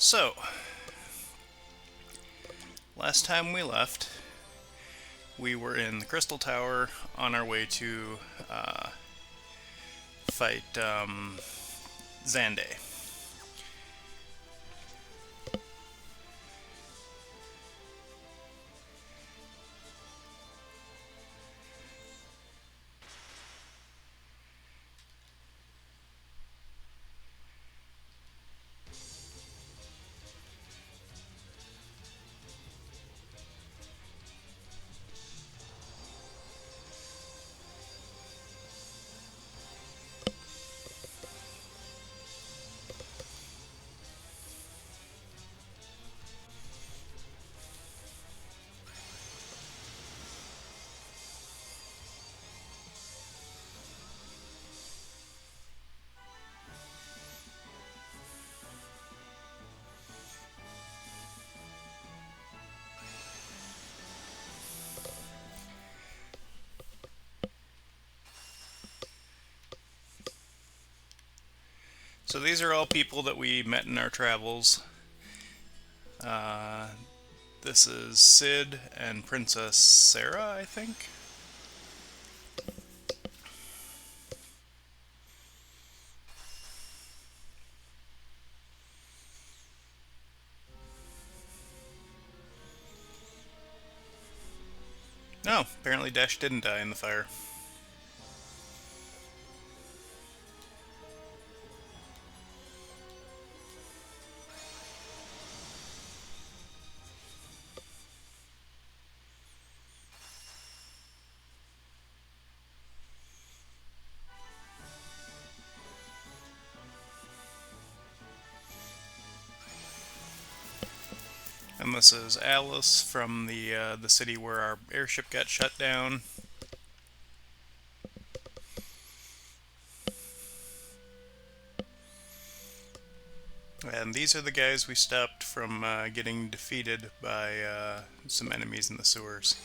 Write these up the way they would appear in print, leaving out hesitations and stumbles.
So, last time we left, we were in the Crystal Tower on our way to fight Xande. So these are all people that we met in our travels. This is Sid and Princess Sarah, I think. No, apparently Dash didn't die in the fire. And this is Alice from the city where our airship got shut down. And these are the guys we stopped from getting defeated by some enemies in the sewers.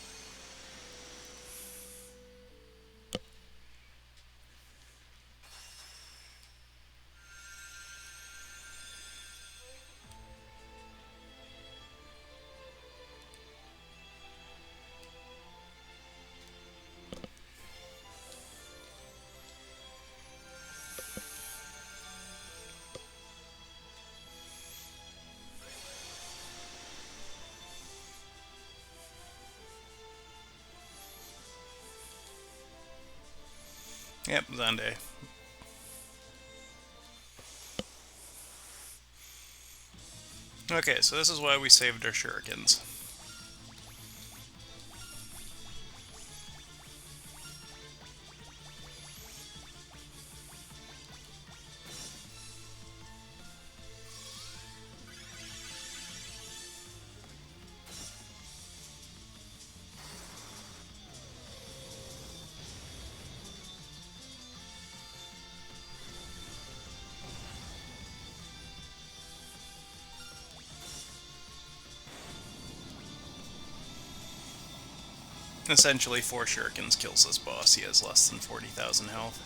Yep, Xande. Okay, so this is why we saved our shurikens. Essentially, 4 shurikens kills this boss. He has less than 40,000 health.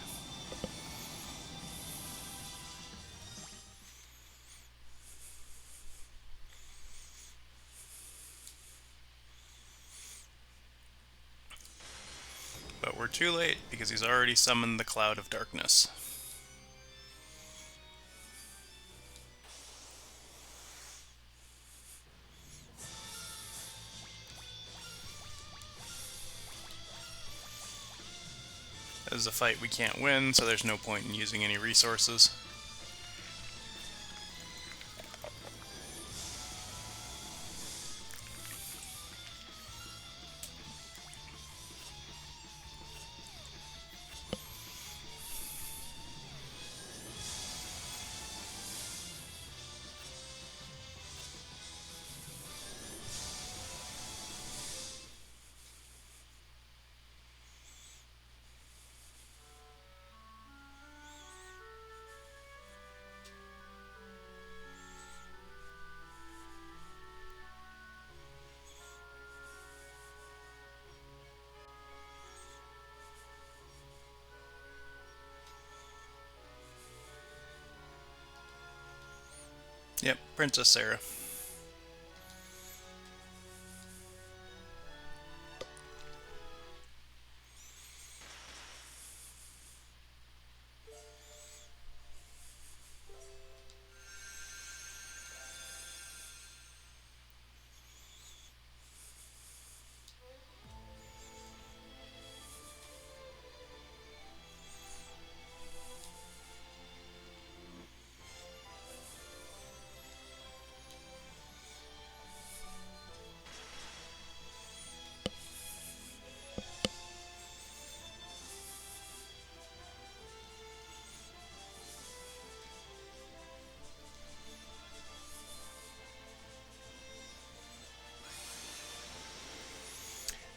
But we're too late, because he's already summoned the Cloud of Darkness. This is a fight we can't win, so there's no point in using any resources. Yep, Princess Sarah.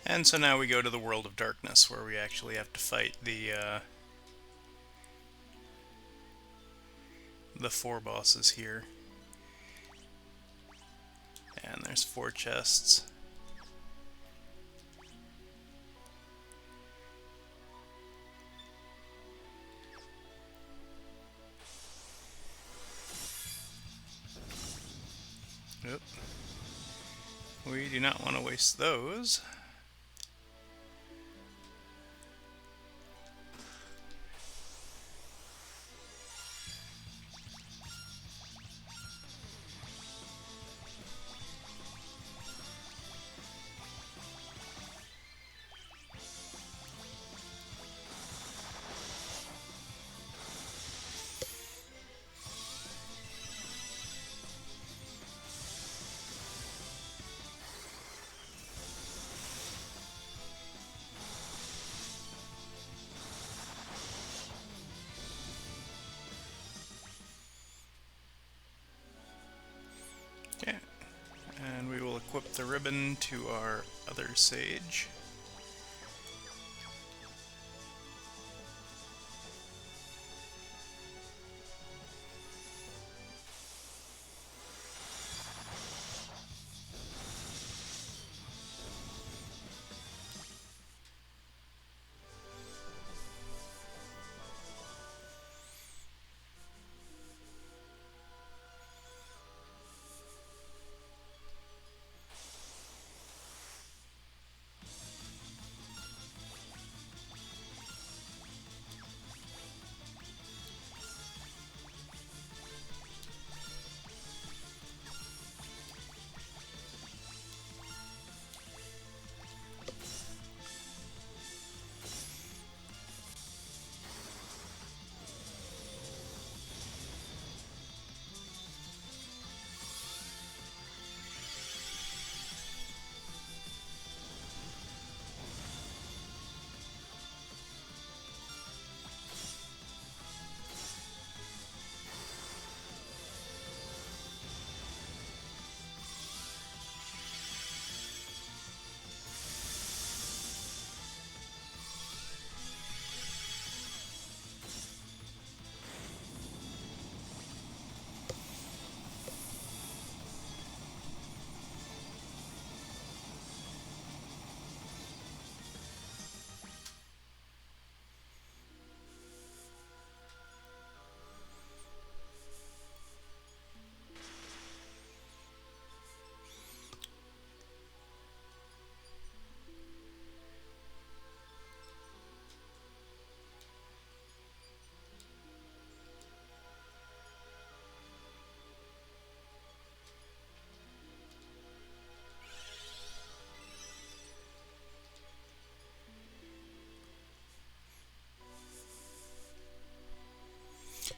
And so now we go to the World of Darkness, where we actually have to fight the 4 bosses here. And there's 4 chests. Oop. We do not want to waste those. Okay, and we will equip the ribbon to our other sage.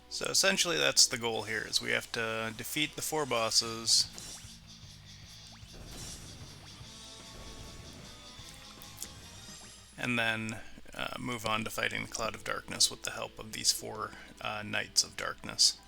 So essentially that's the goal here, is we have to defeat the 4 bosses and then move on to fighting the Cloud of Darkness with the help of these 4 Knights of Darkness.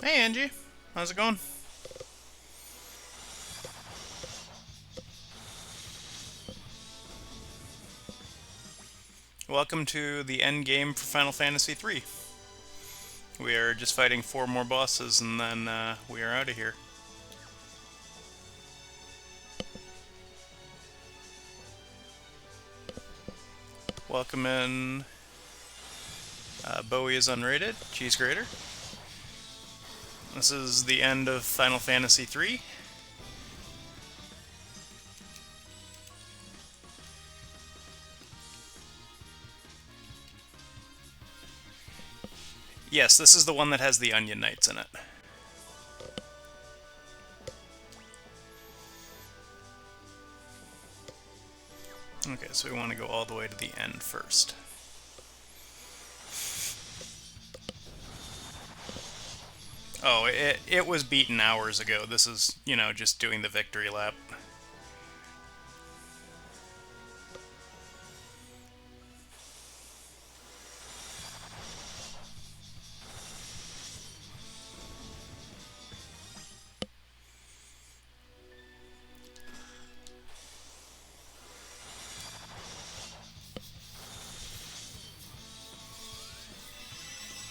Hey Angie, how's it going? Welcome to the end game for Final Fantasy III. We are just fighting 4 more bosses and then we are out of here. Welcome in. Bowie is unrated. Cheese grater. This is the end of Final Fantasy III. Yes, this is the one that has the Onion Knights in it. Okay, so we want to go all the way to the end first. Oh, it was beaten hours ago. This is, just doing the victory lap.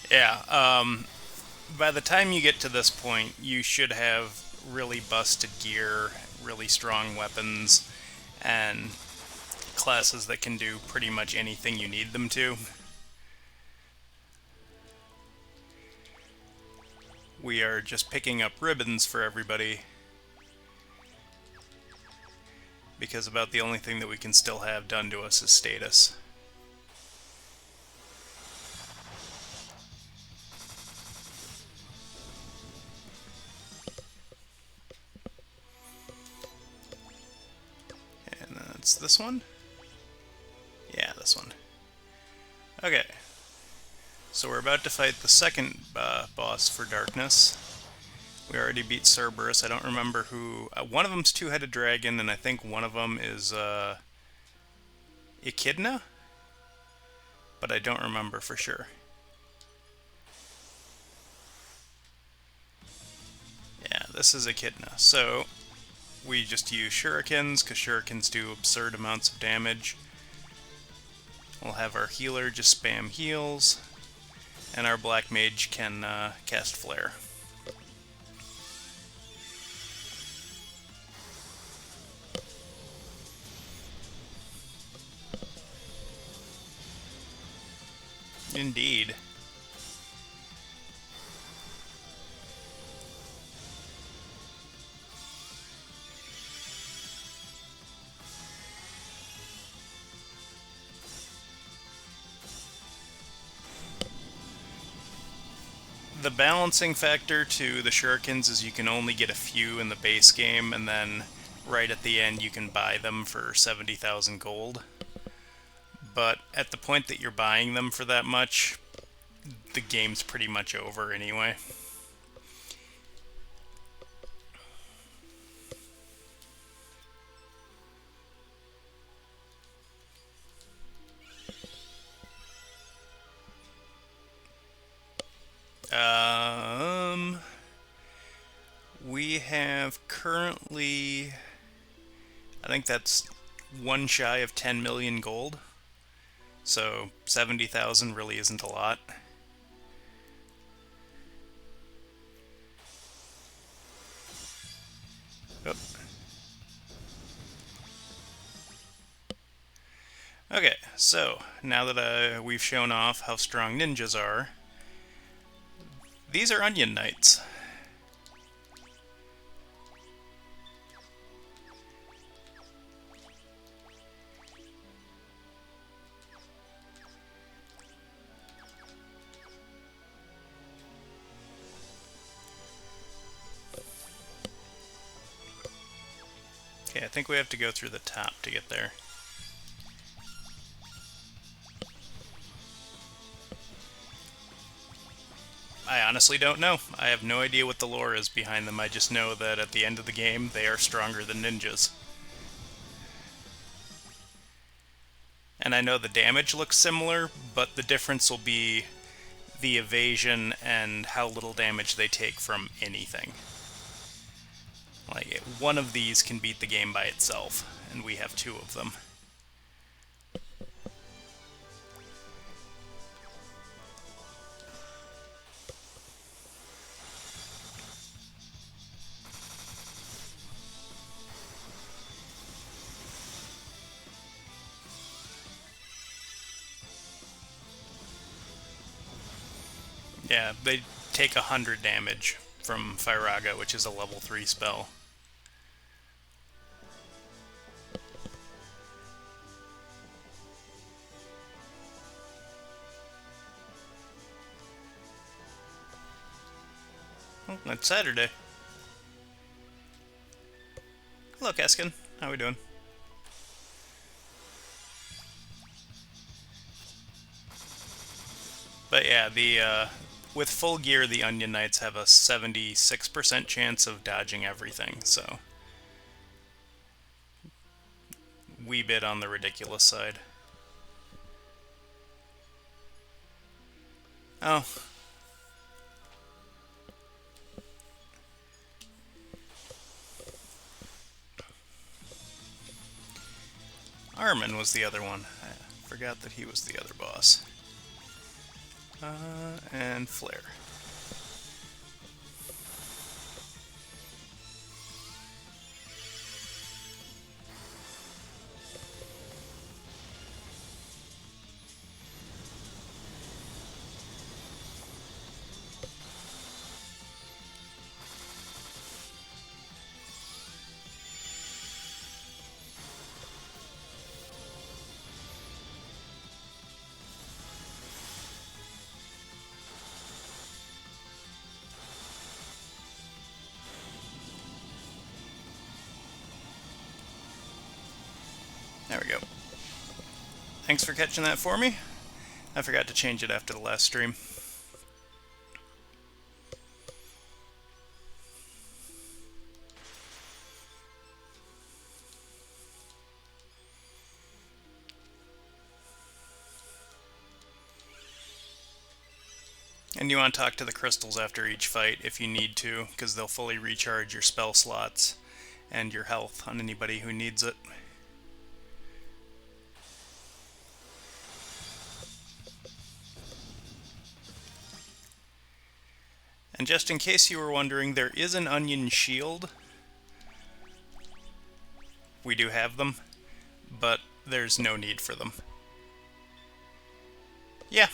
Yeah, by the time you get to this point, you should have really busted gear, really strong weapons, and classes that can do pretty much anything you need them to. We are just picking up ribbons for everybody, because about the only thing that we can still have done to us is status. And that's this one? Yeah, this one. Okay. So we're about to fight the second boss for Darkness. We already beat Cerberus. I don't remember who... one of them's Two-Headed Dragon, and I think one of them is Echidna? But I don't remember for sure. Yeah, this is Echidna. So we just use shurikens, because shurikens do absurd amounts of damage. We'll have our healer just spam heals, and our black mage can cast flare. Indeed. The balancing factor to the shurikens is you can only get a few in the base game, and then right at the end you can buy them for 70,000 gold. But at the point that you're buying them for that much, the game's pretty much over anyway. We have currently, I think that's one shy of 10 million gold. So 70,000 really isn't a lot. Oop. Okay, so now that we've shown off how strong ninjas are, these are Onion Knights. Okay, I think we have to go through the top to get there. I honestly don't know. I have no idea what the lore is behind them. I just know that at the end of the game, they are stronger than ninjas. And I know the damage looks similar, but the difference will be the evasion and how little damage they take from anything. Like, one of these can beat the game by itself, and we have two of them. Yeah, they take 100 damage from Firaga, which is a level 3 spell. Oh, it's Saturday. Hello, Keskin. How we doing? But yeah, with full gear, the Onion Knights have a 76% chance of dodging everything, so wee bit on the ridiculous side. Oh. Armin was the other one. I forgot that he was the other boss. And Flare. There we go. Thanks for catching that for me. I forgot to change it after the last stream. And you want to talk to the crystals after each fight if you need to, because they'll fully recharge your spell slots and your health on anybody who needs it. And just in case you were wondering, there is an onion shield. We do have them, but there's no need for them. Yeah.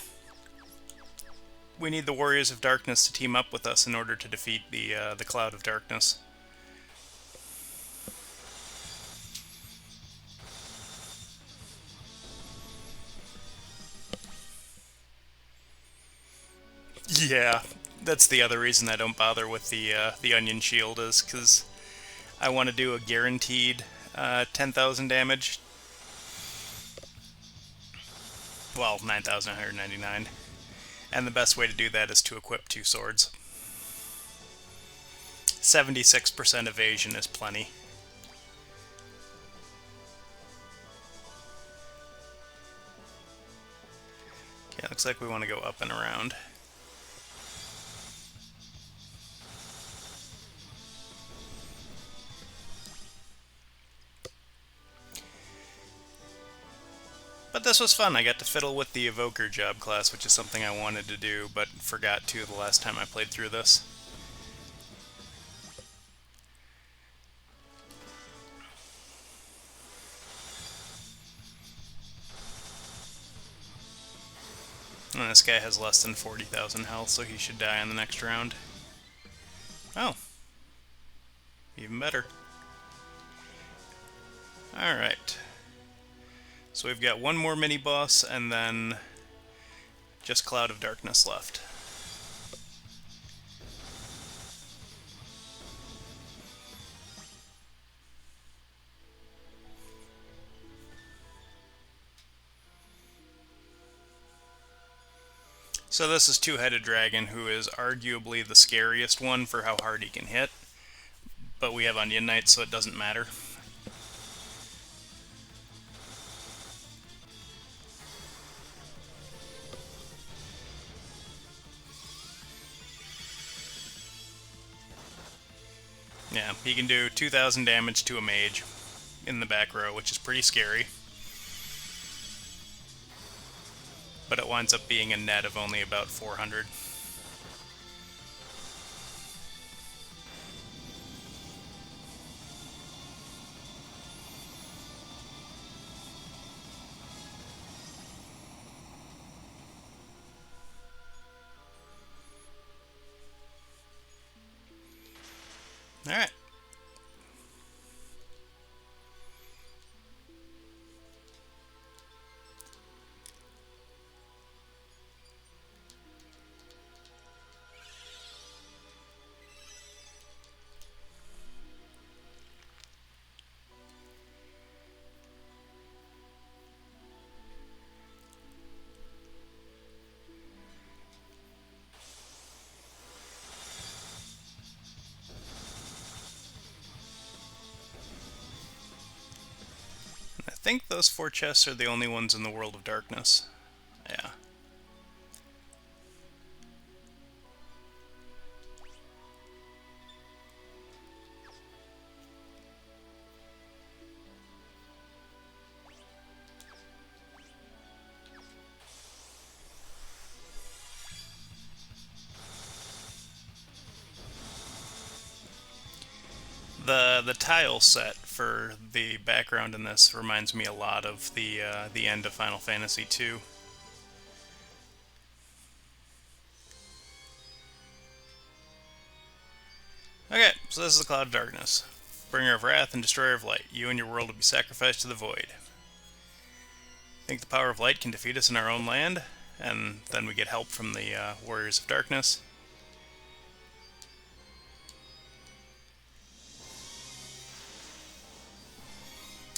We need the Warriors of Darkness to team up with us in order to defeat the Cloud of Darkness. Yeah, that's the other reason I don't bother with the Onion Shield, is because I want to do a guaranteed 10,000 damage. Well, 9,199. And the best way to do that is to equip two swords. 76% evasion is plenty. Okay, looks like we want to go up and around. But this was fun. I got to fiddle with the Evoker job class, which is something I wanted to do, but forgot to the last time I played through this. And this guy has less than 40,000 health, so he should die in the next round. Oh. Even better. Alright. So we've got one more mini-boss, and then just Cloud of Darkness left. So this is Two-Headed Dragon, who is arguably the scariest one for how hard he can hit. But we have Onion Knights, so it doesn't matter. Yeah, he can do 2,000 damage to a mage in the back row, which is pretty scary. But it winds up being a net of only about 400. Alright. I think those 4 chests are the only ones in the World of Darkness. Yeah. The tile set for the background in this reminds me a lot of the end of Final Fantasy II. Okay, so this is the Cloud of Darkness. Bringer of Wrath and Destroyer of Light. You and your world will be sacrificed to the Void. Think the power of light can defeat us in our own land? And then we get help from the Warriors of Darkness.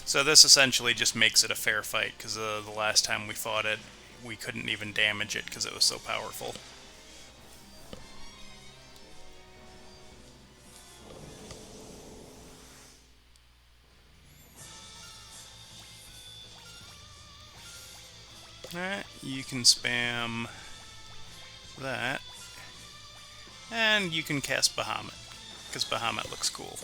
So this essentially just makes it a fair fight, because the last time we fought it, we couldn't even damage it because it was so powerful. Alright, you can spam that. And you can cast Bahamut, because Bahamut looks cool.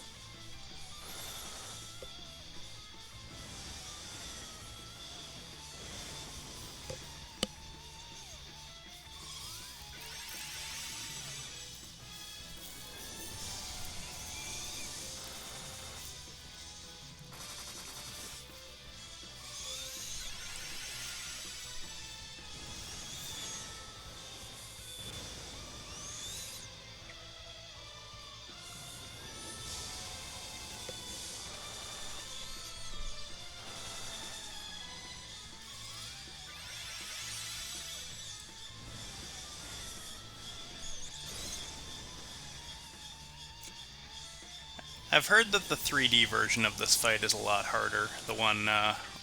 I've heard that the 3D version of this fight is a lot harder, the one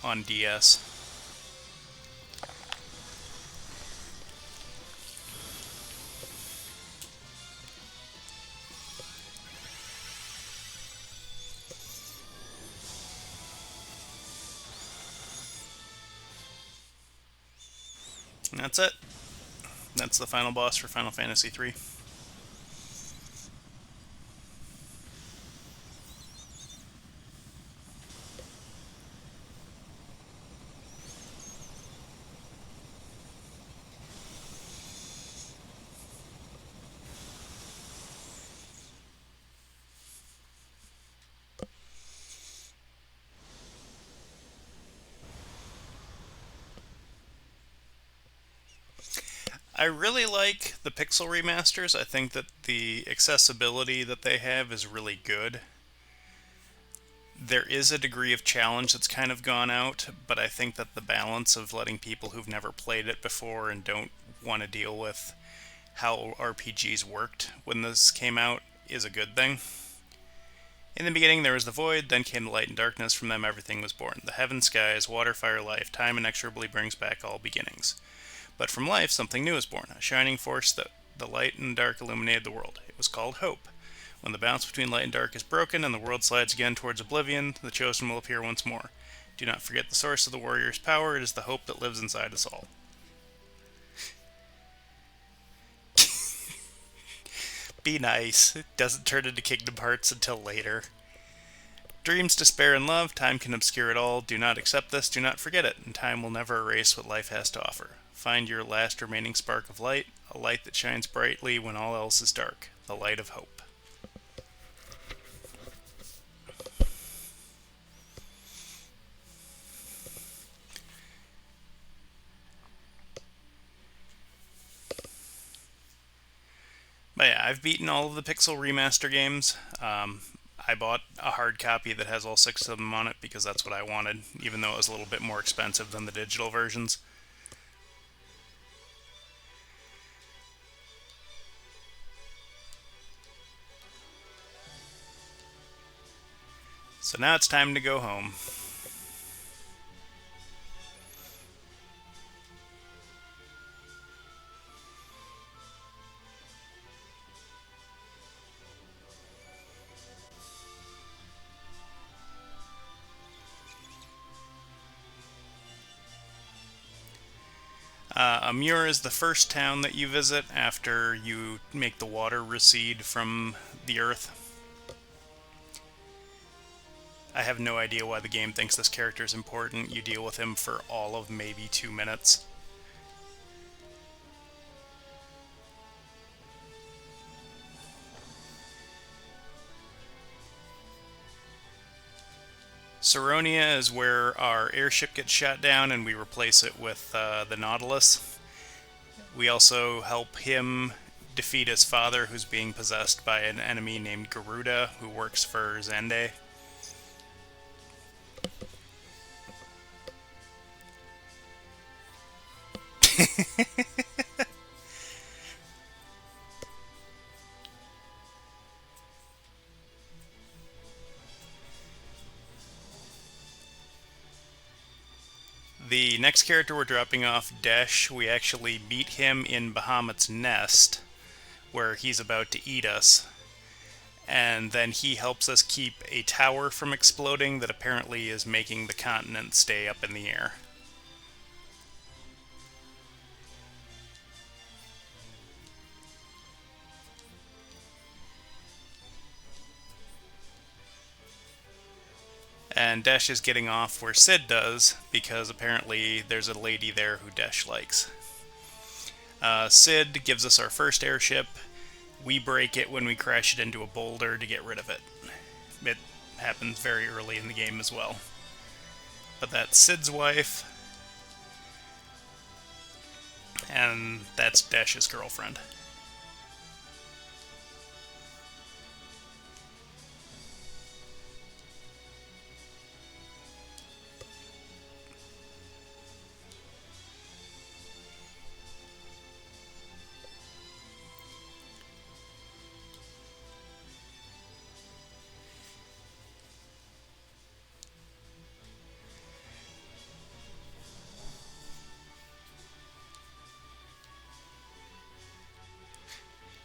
on DS. And that's it. That's the final boss for Final Fantasy III. I really like the pixel remasters. I think that the accessibility that they have is really good. There is a degree of challenge that's kind of gone out, but I think that the balance of letting people who've never played it before and don't want to deal with how RPGs worked when this came out is a good thing. In the beginning there was the void, then came the light and darkness, from them everything was born. The heaven, skies, water, fire, life, time inexorably brings back all beginnings. But from life, something new is born, a shining force that the light and dark illuminated the world. It was called hope. When the balance between light and dark is broken and the world slides again towards oblivion, the chosen will appear once more. Do not forget the source of the warrior's power. It is the hope that lives inside us all. Be nice. It doesn't turn into Kingdom Hearts until later. Dreams, despair, and love, time can obscure it all. Do not accept this, do not forget it, and time will never erase what life has to offer. Find your last remaining spark of light, a light that shines brightly when all else is dark, the light of hope. But yeah, I've beaten all of the Pixel Remaster games. I bought a hard copy that has all 6 of them on it because that's what I wanted, even though it was a little bit more expensive than the digital versions. So now it's time to go home. Amur is the first town that you visit after you make the water recede from the earth. I have no idea why the game thinks this character is important. You deal with him for all of maybe 2 minutes. Saronia is where our airship gets shot down and we replace it with the Nautilus. We also help him defeat his father, who's being possessed by an enemy named Garuda, who works for Zende. The next character we're dropping off, Desh, we actually meet him in Bahamut's nest, where he's about to eat us. And then he helps us keep a tower from exploding that apparently is making the continent stay up in the air. And Desh is getting off where Sid does, because apparently there's a lady there who Desh likes. Sid gives us our first airship. We break it when we crash it into a boulder to get rid of it. It happens very early in the game as well. But that's Sid's wife. And that's Desh's girlfriend.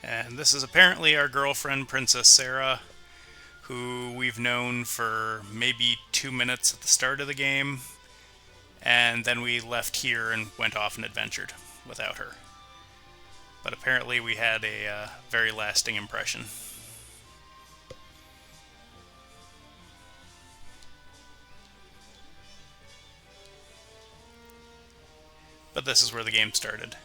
And this is apparently our girlfriend, Princess Sarah, who we've known for maybe 2 minutes at the start of the game, and then we left here and went off and adventured without her. But apparently we had a very lasting impression. But this is where the game started.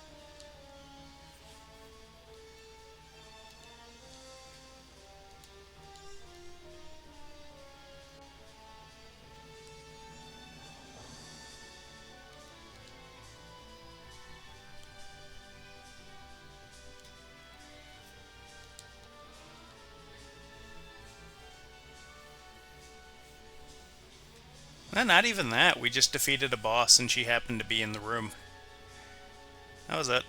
Not even that. We just defeated a boss and she happened to be in the room. That was it.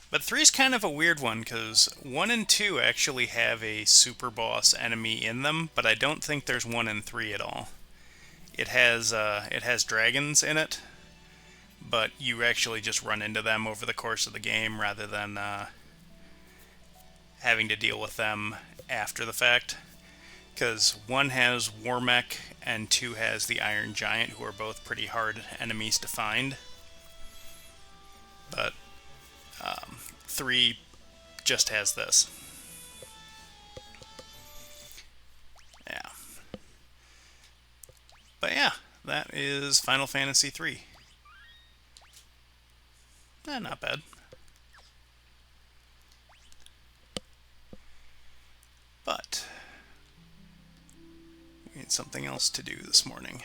But 3's kind of a weird one, because 1 and 2 actually have a super boss enemy in them, but I don't think there's 1 and 3 at all. It has dragons in it, but you actually just run into them over the course of the game rather than having to deal with them after the fact. because 1 has Warmech and 2 has the Iron Giant, who are both pretty hard enemies to find. But 3 just has this. Yeah. But yeah, that is Final Fantasy 3. Not bad. But we need something else to do this morning.